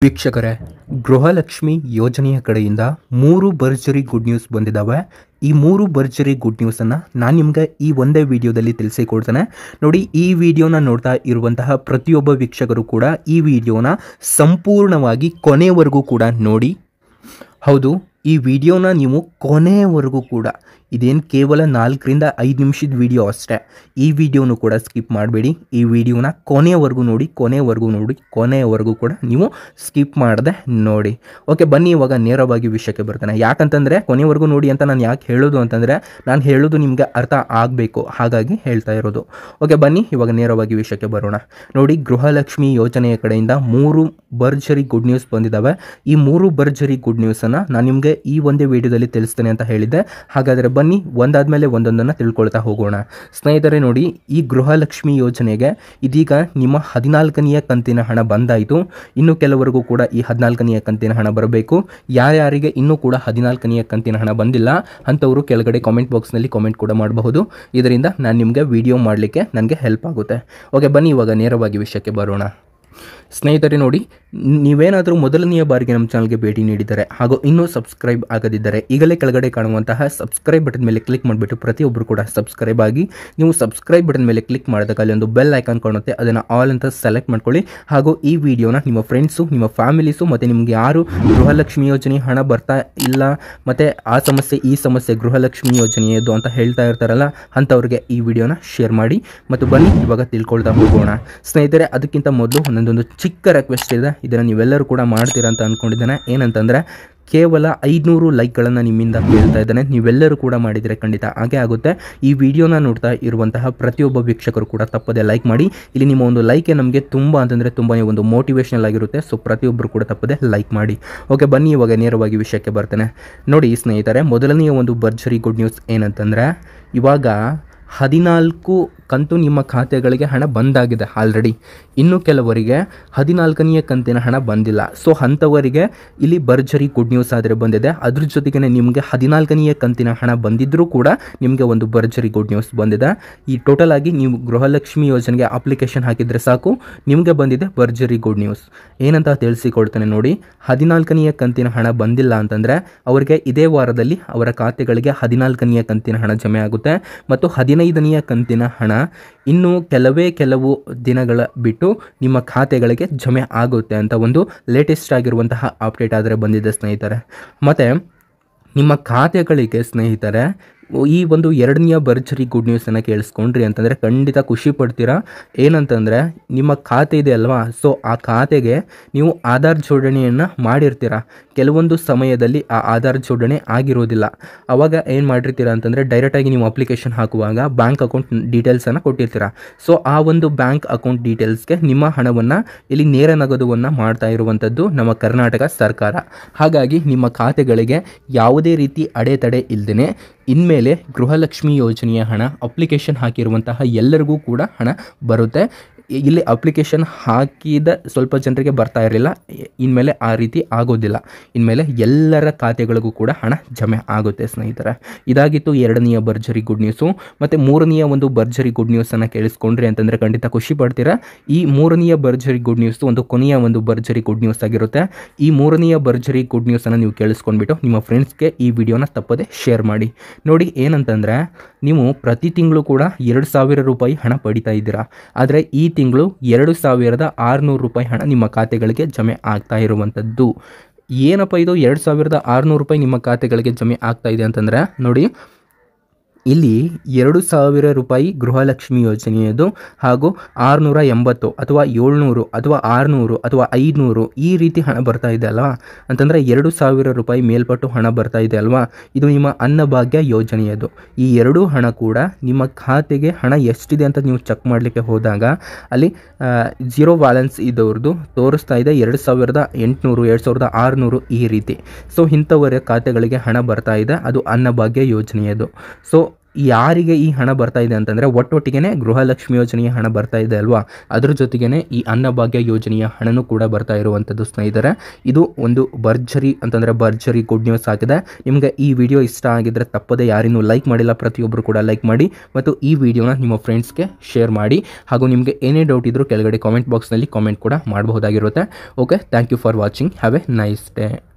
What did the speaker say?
ವೀಕ್ಷಕರೇ, ಗೃಹಲಕ್ಷ್ಮಿ ಯೋಜನೆಯ ಕಡೆಯಿಂದ 3 ಭರ್ಜರಿ ಗುಡ್ ನ್ಯೂಸ್ ಬಂದಿದ್ದಾವೆ. ಈ 3 ಭರ್ಜರಿ ಗುಡ್ ನ್ಯೂಸನ್ನು ನಾನು ನಿಮಗೆ ಈ ಒಂದೇ ವಿಡಿಯೋದಲ್ಲಿ ತಿಳಿಸಿಕೊಡ್ತೇನೆ. ನೋಡಿ, ಈ ವಿಡಿಯೋನ ನೋಡ್ತಾ ಇರುವಂತಹ ಪ್ರತಿಯೊಬ್ಬ ವೀಕ್ಷಕರು ಕೂಡ ಈ ವಿಡಿಯೋನ ಸಂಪೂರ್ಣವಾಗಿ ಕೊನೆಯವರೆಗೂ ಕೂಡ ನೋಡಿ. ಹೌದು, ಈ ವಿಡಿಯೋನ ನೀವು ಕೊನೆಯವರೆಗೂ ಕೂಡ, ಇದೇನು ಕೇವಲ 4 ರಿಂದ 5 ನಿಮಿಷದ ವಿಡಿಯೋ ಅಷ್ಟೇ, ಈ ವಿಡಿಯೋನು ಕೂಡ ಸ್ಕಿಪ್ ಮಾಡಬೇಡಿ. ಈ ವಿಡಿಯೋನ ಕೊನೆಯವರೆಗೂ ನೋಡಿ, ಕೊನೆಯವರೆಗೂ ಕೂಡ ನೀವು ಸ್ಕಿಪ್ ಮಾಡದೆ ನೋಡಿ. ಓಕೆ, ಬನ್ನಿ ಇವಾಗ ನೇರವಾಗಿ ವಿಷಯಕ್ಕೆ ಬರ್ತಾನೆ. ಯಾಕಂತಂದರೆ ಕೊನೆಯವರೆಗೂ ನೋಡಿ ಅಂತ ನಾನು ಯಾಕೆ ಹೇಳೋದು ಅಂತಂದರೆ, ನಾನು ಹೇಳೋದು ನಿಮಗೆ ಅರ್ಥ ಆಗಬೇಕು, ಹಾಗಾಗಿ ಹೇಳ್ತಾ ಇರೋದು. ಓಕೆ, ಬನ್ನಿ ಇವಾಗ ನೇರವಾಗಿ ವಿಷಯಕ್ಕೆ ಬರೋಣ. ನೋಡಿ, ಗೃಹಲಕ್ಷ್ಮಿ ಯೋಜನೆಯ ಕಡೆಯಿಂದ 3 ಭರ್ಜರಿ ಗುಡ್ ನ್ಯೂಸ್ ಬಂದಿದ್ದಾವೆ. ಈ 3 ಭರ್ಜರಿ ಗುಡ್ ನ್ಯೂಸನ್ನು ನಾನು ನಿಮಗೆ ಈ ಒಂದೇ ವಿಡಿಯೋದಲ್ಲಿ ತಿಳಿಸ್ತೇನೆ ಅಂತ ಹೇಳಿದ್ದೆ. ಹಾಗಾದರೆ ಬನ್ನಿ ಒಂದಾದ್ಮೇಲೆ ಒಂದೊಂದನ್ನು ತಿಳ್ಕೊಳ್ತಾ ಹೋಗೋಣ. ಸ್ನೇಹಿತರೆ ನೋಡಿ, ಈ ಗೃಹಲಕ್ಷ್ಮಿ ಯೋಜನೆಗೆ ಇದೀಗ ನಿಮ್ಮ 14ನೆಯ ಕಂತಿನ ಹಣ ಬಂದಾಯಿತು. ಇನ್ನು ಕೆಲವರಿಗೂ ಕೂಡ ಈ 14ನೆಯ ಕಂತಿನ ಹಣ ಬರಬೇಕು. ಯಾರ್ಯಾರಿಗೆ ಇನ್ನೂ ಕೂಡ 14ನೆಯ ಕಂತಿನ ಹಣ ಬಂದಿಲ್ಲ ಅಂಥವರು ಕೆಳಗಡೆ ಕಾಮೆಂಟ್ ಬಾಕ್ಸ್ನಲ್ಲಿ ಕಾಮೆಂಟ್ ಕೂಡ ಮಾಡಬಹುದು. ಇದರಿಂದ ನಾನು ನಿಮಗೆ ವಿಡಿಯೋ ಮಾಡಲಿಕ್ಕೆ ನನಗೆ ಹೆಲ್ಪ್ ಆಗುತ್ತೆ. ಓಕೆ, ಬನ್ನಿ ಇವಾಗ ನೇರವಾಗಿ ವಿಷಯಕ್ಕೆ ಬರೋಣ. ಸ್ನೇಹಿತರೆ ನೋಡಿ, ನೀವೇನಾದರೂ ಮೊದಲನೆಯ ಬಾರಿಗೆ ನಮ್ಮ ಚಾನಲ್ಗೆ ಭೇಟಿ ನೀಡಿದರೆ ಹಾಗೂ ಇನ್ನೂ ಸಬ್ಸ್ಕ್ರೈಬ್ ಆಗದಿದ್ದರೆ ಈಗಲೇ ಕೆಳಗಡೆ ಕಾಣುವಂತಹ ಸಬ್ಸ್ಕ್ರೈಬ್ ಬಟನ್ ಮೇಲೆ ಕ್ಲಿಕ್ ಮಾಡಿಬಿಟ್ಟು ಪ್ರತಿಯೊಬ್ಬರು ಕೂಡ ಸಬ್ಸ್ಕ್ರೈಬ್ ಆಗಿ. ನೀವು ಸಬ್ಸ್ಕ್ರೈಬ್ ಬಟನ್ ಮೇಲೆ ಕ್ಲಿಕ್ ಮಾಡಿದಾಗ ಅಲ್ಲಿ ಒಂದು ಬೆಲ್ ಐಕಾನ್ ಕಾಣುತ್ತೆ, ಅದನ್ನು ಆಲ್ ಅಂತ ಸೆಲೆಕ್ಟ್ ಮಾಡ್ಕೊಳ್ಳಿ. ಹಾಗೂ ಈ ವಿಡಿಯೋನ ನಿಮ್ಮ ಫ್ರೆಂಡ್ಸು, ನಿಮ್ಮ ಫ್ಯಾಮಿಲೀಸು ಮತ್ತು ನಿಮಗೆ ಯಾರು ಗೃಹಲಕ್ಷ್ಮಿ ಯೋಜನೆ ಹಣ ಬರ್ತಾ ಇಲ್ಲ ಮತ್ತು ಆ ಸಮಸ್ಯೆ ಈ ಸಮಸ್ಯೆ ಗೃಹಲಕ್ಷ್ಮಿ ಯೋಜನೆಯದು ಅಂತ ಹೇಳ್ತಾ ಇರ್ತಾರಲ್ಲ, ಅಂಥವ್ರಿಗೆ ಈ ವಿಡಿಯೋನ ಶೇರ್ ಮಾಡಿ. ಮತ್ತು ಬನ್ನಿ ಇವಾಗ ತಿಳ್ಕೊಳ್ತಾ ಹೋಗೋಣ. ಸ್ನೇಹಿತರೆ, ಅದಕ್ಕಿಂತ ಮೊದಲು ಒಂದೊಂದು ಚಿಕ್ಕ ರಿಕ್ವೆಸ್ಟ್ ಇದೆ, ಇದನ್ನು ನೀವೆಲ್ಲರೂ ಕೂಡ ಮಾಡ್ತೀರಾ ಅಂತ ಅಂದ್ಕೊಂಡಿದ್ದೇನೆ. ಏನಂತಂದರೆ, ಕೇವಲ 500 ಲೈಕ್ಗಳನ್ನು ನಿಮ್ಮಿಂದ ಕೇಳ್ತಾ ಇದ್ದಾನೆ. ನೀವೆಲ್ಲರೂ ಕೂಡ ಮಾಡಿದರೆ ಖಂಡಿತ ಹಾಗೆ ಆಗುತ್ತೆ. ಈ ವಿಡಿಯೋನ ನೋಡ್ತಾ ಇರುವಂತಹ ಪ್ರತಿಯೊಬ್ಬ ವೀಕ್ಷಕರು ಕೂಡ ತಪ್ಪದೆ ಲೈಕ್ ಮಾಡಿ. ಇಲ್ಲಿ ನಿಮ್ಮ ಒಂದು ಲೈಕೆ ನಮಗೆ ತುಂಬ ಅಂತಂದರೆ ತುಂಬಾ ಒಂದು ಮೋಟಿವೇಶನಲ್ ಆಗಿರುತ್ತೆ. ಸೊ ಪ್ರತಿಯೊಬ್ಬರು ಕೂಡ ತಪ್ಪದೆ ಲೈಕ್ ಮಾಡಿ. ಓಕೆ, ಬನ್ನಿ ಇವಾಗ ನೇರವಾಗಿ ವಿಷಯಕ್ಕೆ ಬರ್ತೇನೆ. ನೋಡಿ ಸ್ನೇಹಿತರೆ, ಮೊದಲನೆಯ ಒಂದು ಭರ್ಜರಿ ಗುಡ್ ನ್ಯೂಸ್ ಏನಂತಂದರೆ, ಇವಾಗ 14 ಕಂತು ನಿಮ್ಮ ಖಾತೆಗಳಿಗೆ ಹಣ ಬಂದಾಗಿದೆ ಆಲ್ರೆಡಿ. ಇನ್ನು ಕೆಲವರಿಗೆ 14ನೆಯ ಕಂತಿನ ಹಣ ಬಂದಿಲ್ಲ. ಸೊ ಅಂಥವರಿಗೆ ಇಲ್ಲಿ ಭರ್ಜರಿ ಗುಡ್ ನ್ಯೂಸ್ ಆದರೆ ಬಂದಿದೆ. ಅದ್ರ ಜೊತೆಗೆ ನಿಮಗೆ 14ನೆಯ ಕಂತಿನ ಹಣ ಬಂದಿದ್ದರೂ ಕೂಡ ನಿಮಗೆ ಒಂದು ಭರ್ಜರಿ ಗುಡ್ ನ್ಯೂಸ್ ಬಂದಿದೆ. ಈ ಟೋಟಲ್ ಆಗಿ ನೀವು ಗೃಹಲಕ್ಷ್ಮಿ ಯೋಜನೆಗೆ ಅಪ್ಲಿಕೇಶನ್ ಹಾಕಿದರೆ ಸಾಕು, ನಿಮಗೆ ಬಂದಿದೆ ಭರ್ಜರಿ ಗುಡ್ ನ್ಯೂಸ್. ಏನಂತ ತಿಳಿಸಿಕೊಡ್ತೇನೆ ನೋಡಿ. 14ನೆಯ ಕಂತಿನ ಹಣ ಬಂದಿಲ್ಲ ಅಂತಂದರೆ ಅವರಿಗೆ ಇದೇ ವಾರದಲ್ಲಿ ಅವರ ಖಾತೆಗಳಿಗೆ 14ನೆಯ ಕಂತಿನ ಹಣ ಜಮೆ ಆಗುತ್ತೆ. ಮತ್ತು 15ನೆಯ ಕಂತಿನ ಹಣ ಇನ್ನು ಕೆಲವು ದಿನಗಳ ಬಿಟ್ಟು ನಿಮ್ಮ ಖಾತೆಗಳಿಗೆ ಜಮೆ ಆಗುತ್ತೆ ಅಂತ ಒಂದು ಲೇಟೆಸ್ಟ್ ಆಗಿರುವಂತಹ ಅಪ್ಡೇಟ್ ಆದರೆ ಬಂದಿದೆ ಸ್ನೇಹಿತರೆ. ಮತ್ತು ನಿಮ್ಮ ಖಾತೆಗಳಿಗೆ ಸ್ನೇಹಿತರೆ ಈ ಒಂದು 2ನೆಯ ಭರ್ಜರಿ ಗುಡ್ ನ್ಯೂಸನ್ನು ಕೇಳಿಸ್ಕೊಂಡ್ರಿ ಅಂತಂದರೆ ಖಂಡಿತ ಖುಷಿ ಪಡ್ತೀರಾ. ಏನಂತಂದರೆ, ನಿಮ್ಮ ಖಾತೆ ಇದೆ ಅಲ್ವಾ, ಸೊ ಆ ಖಾತೆಗೆ ನೀವು ಆಧಾರ್ ಜೋಡಣೆಯನ್ನು ಮಾಡಿರ್ತೀರ. ಕೆಲವೊಂದು ಸಮಯದಲ್ಲಿ ಆ ಆಧಾರ್ ಜೋಡಣೆ ಆಗಿರೋದಿಲ್ಲ. ಆವಾಗ ಏನು ಮಾಡಿರ್ತೀರ ಅಂತಂದರೆ, ಡೈರೆಕ್ಟಾಗಿ ನೀವು ಅಪ್ಲಿಕೇಶನ್ ಹಾಕುವಾಗ ಬ್ಯಾಂಕ್ ಅಕೌಂಟ್ ಡೀಟೇಲ್ಸನ್ನು ಕೊಟ್ಟಿರ್ತೀರ. ಸೊ ಆ ಒಂದು ಬ್ಯಾಂಕ್ ಅಕೌಂಟ್ ಡೀಟೇಲ್ಸ್ಗೆ ನಿಮ್ಮ ಹಣವನ್ನು ಇಲ್ಲಿ ನೇರ ನಗದುವನ್ನು ಮಾಡ್ತಾ ಇರುವಂಥದ್ದು ನಮ್ಮ ಕರ್ನಾಟಕ ಸರ್ಕಾರ. ಹಾಗಾಗಿ ನಿಮ್ಮ ಖಾತೆಗಳಿಗೆ ಯಾವುದೇ ರೀತಿ ಅಡೆತಡೆ ಇಲ್ಲದೇ ಇನ್ಮೇಲೆ ಗೃಹಲಕ್ಷ್ಮಿ ಯೋಜನೆಯ ಹಣ ಅಪ್ಲಿಕೇಶನ್ ಹಾಕಿರುವಂತಹ ಎಲ್ಲರಿಗೂ ಕೂಡ ಹಣ ಬರುತ್ತೆ. ಇಲ್ಲಿ ಅಪ್ಲಿಕೇಶನ್ ಹಾಕಿದ ಸ್ವಲ್ಪ ಜನರಿಗೆ ಬರ್ತಾ ಇರಲಿಲ್ಲ, ಇನ್ಮೇಲೆ ಆ ರೀತಿ ಆಗೋದಿಲ್ಲ. ಇನ್ಮೇಲೆ ಎಲ್ಲರ ಖಾತೆಗಳಿಗೂ ಕೂಡ ಹಣ ಜಮೆ ಆಗುತ್ತೆ ಸ್ನೇಹಿತರೆ. ಇದಾಗಿತ್ತು 2ನೆಯ ಭರ್ಜರಿ ಗುಡ್ ನ್ಯೂಸು. ಮತ್ತು 3ನೆಯ ಒಂದು ಭರ್ಜರಿ ಗುಡ್ ನ್ಯೂಸನ್ನು ಕೇಳಿಸ್ಕೊಂಡ್ರಿ ಅಂತಂದರೆ ಖಂಡಿತ ಖುಷಿ ಪಡ್ತೀರಾ. ಈ 3ನೆಯ ಭರ್ಜರಿ ಗುಡ್ ನ್ಯೂಸು ಒಂದು ಕೊನೆಯ ಒಂದು ಭರ್ಜರಿ ಗುಡ್ ನ್ಯೂಸ್ ಆಗಿರುತ್ತೆ. ಈ 3ನೆಯ ಭರ್ಜರಿ ಗುಡ್ ನ್ಯೂಸನ್ನು ನೀವು ಕೇಳಿಸ್ಕೊಂಡ್ಬಿಟ್ಟು ನಿಮ್ಮ ಫ್ರೆಂಡ್ಸ್ಗೆ ಈ ವಿಡಿಯೋನ ತಪ್ಪದೆ ಶೇರ್ ಮಾಡಿ. ನೋಡಿ, ಏನಂತಂದರೆ, ನೀವು ಪ್ರತಿ ತಿಂಗಳು ಕೂಡ 2,000 ರೂಪಾಯಿ ಹಣ ಪಡಿತಾ ಇದ್ದೀರಾ. ಆದರೆ ಈ ತಿಂಗಳು 2,600 ರೂಪಾಯಿ ಹಣ ನಿಮ್ಮ ಖಾತೆಗಳಿಗೆ ಜಮೆ ಆಗ್ತಾ ಇರುವಂಥದ್ದು. ಏನಪ್ಪ ಇದು 2,600 ರೂಪಾಯಿ ನಿಮ್ಮ ಖಾತೆಗಳಿಗೆ ಜಮೆ ಆಗ್ತಾ ಇದೆ ಅಂತಂದರೆ, ನೋಡಿ ಇಲ್ಲಿ 2,000 ರೂಪಾಯಿ ಗೃಹಲಕ್ಷ್ಮಿ ಯೋಜನೆಯದು ಹಾಗೂ 680 ಅಥವಾ 700 ಅಥವಾ 600 ಅಥವಾ 500 ಈ ರೀತಿ ಹಣ ಬರ್ತಾ ಇದೆ ಅಲ್ವಾ. ಅಂತಂದರೆ 2,000 ರೂಪಾಯಿ ಮೇಲ್ಪಟ್ಟು ಹಣ ಬರ್ತಾ ಇದೆ ಅಲ್ವಾ. ಇದು ನಿಮ್ಮ ಅನ್ನಭಾಗ್ಯ ಯೋಜನೆಯದು. ಈ ಎರಡೂ ಹಣ ಕೂಡ ನಿಮ್ಮ ಖಾತೆಗೆ ಹಣ ಎಷ್ಟಿದೆ ಅಂತ ನೀವು ಚೆಕ್ ಮಾಡಲಿಕ್ಕೆ ಹೋದಾಗ ಅಲ್ಲಿ ಝೀರೋ ಬ್ಯಾಲೆನ್ಸ್ ಇದ್ದವ್ರದ್ದು ತೋರಿಸ್ತಾ ಇದೆ 2,800 2,600 ಈ ರೀತಿ. ಸೊ ಇಂಥವರ ಖಾತೆಗಳಿಗೆ ಹಣ ಬರ್ತಾ ಇದೆ, ಅದು ಅನ್ನಭಾಗ್ಯ ಯೋಜನೆಯದು. ಸೊ ಯಾರಿಗೆ ಈ ಹಣ ಬರ್ತಾ ಇದೆ ಅಂತಂದರೆ ಒಟ್ಟೊಟ್ಟಿಗೆ ಗೃಹಲಕ್ಷ್ಮಿ ಯೋಜನೆಯ ಹಣ ಬರ್ತಾ ಇದೆ ಅಲ್ವಾ, ಅದ್ರ ಜೊತೆಗೇ ಈ ಅನ್ನಭಾಗ್ಯ ಯೋಜನೆಯ ಹಣನೂ ಕೂಡ ಬರ್ತಾ ಇರುವಂಥದ್ದು ಸ್ನೇಹಿತರೆ. ಇದು ಒಂದು ಭರ್ಜರಿ ಅಂತಂದರೆ ಭರ್ಜರಿ ಗುಡ್ ನ್ಯೂಸ್ ಆಗಿದೆ. ನಿಮಗೆ ಈ ವಿಡಿಯೋ ಇಷ್ಟ ಆಗಿದ್ದರೆ ತಪ್ಪದೆ, ಯಾರಿನ್ನೂ ಲೈಕ್ ಮಾಡಿಲ್ಲ ಪ್ರತಿಯೊಬ್ಬರು ಕೂಡ ಲೈಕ್ ಮಾಡಿ ಮತ್ತು ಈ ವಿಡಿಯೋನ ನಿಮ್ಮ ಫ್ರೆಂಡ್ಸ್ಗೆ ಶೇರ್ ಮಾಡಿ. ಹಾಗೂ ನಿಮಗೆ ಏನೇ ಡೌಟ್ ಇದ್ದರೂ ಕೆಳಗಡೆ ಕಾಮೆಂಟ್ ಬಾಕ್ಸ್ನಲ್ಲಿ ಕಾಮೆಂಟ್ ಕೂಡ ಮಾಡಬಹುದಾಗಿರುತ್ತೆ. Okay, thank you for watching. Have a nice day.